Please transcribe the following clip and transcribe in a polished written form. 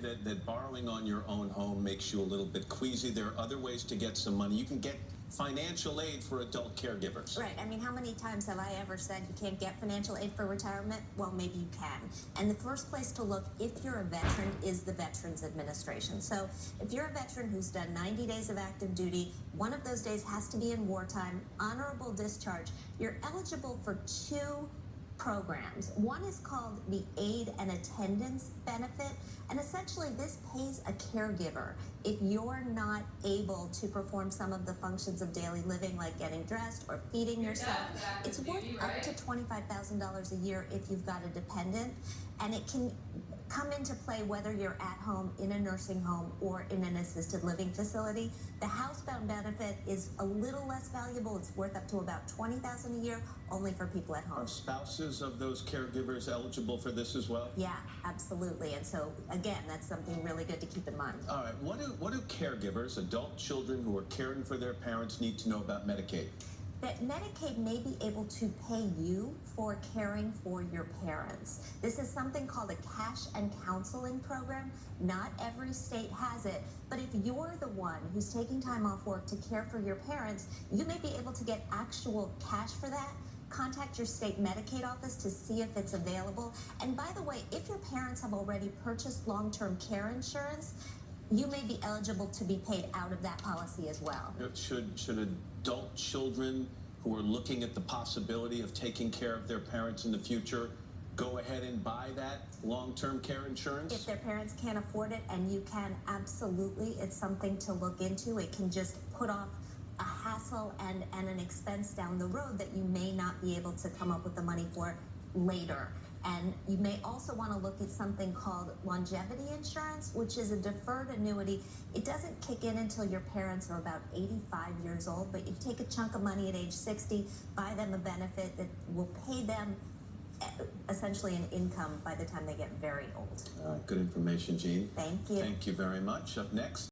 that borrowing on your own home makes you a little bit queasy. There are other ways to get some money. You can get financial aid for adult caregivers. Right. I mean, how many times have I ever said you can't get financial aid for retirement? Well, maybe you can. And the first place to look, if you're a veteran, is the Veterans Administration. So if you're a veteran who's done 90 days of active duty, one of those days has to be in wartime, honorable discharge, you're eligible for two programs. One is called the Aid and Attendance Benefit, and essentially this pays a caregiver if you're not able to perform some of the functions of daily living, like getting dressed or feeding yourself. It's worth up to $25,000 a year if you've got a dependent, and it can come into play whether you're at home, in a nursing home, or in an assisted living facility. The housebound benefit is a little less valuable. It's worth up to about $20,000 a year, only for people at home. Are spouses of those caregivers eligible for this as well? Yeah, absolutely. And so, again, that's something really good to keep in mind. All right. What do caregivers, adult children who are caring for their parents, need to know about Medicaid? That Medicaid may be able to pay you for caring for your parents. This is something called a cash and counseling program. Not every state has it, but if you're the one who's taking time off work to care for your parents, you may be able to get actual cash for that. Contact your state Medicaid office to see if it's available. And by the way, if your parents have already purchased long-term care insurance, you may be eligible to be paid out of that policy as well. Should adult children who are looking at the possibility of taking care of their parents in the future go ahead and buy that long-term care insurance? If their parents can't afford it, and you can, absolutely, it's something to look into. It can just put off a hassle and an expense down the road that you may not be able to come up with the money for later. And you may also want to look at something called longevity insurance, which is a deferred annuity. It doesn't kick in until your parents are about 85 years old, but you take a chunk of money at age 60, buy them a benefit that will pay them essentially an income by the time they get very old. Good information, Jean. Thank you. Thank you very much. Up next.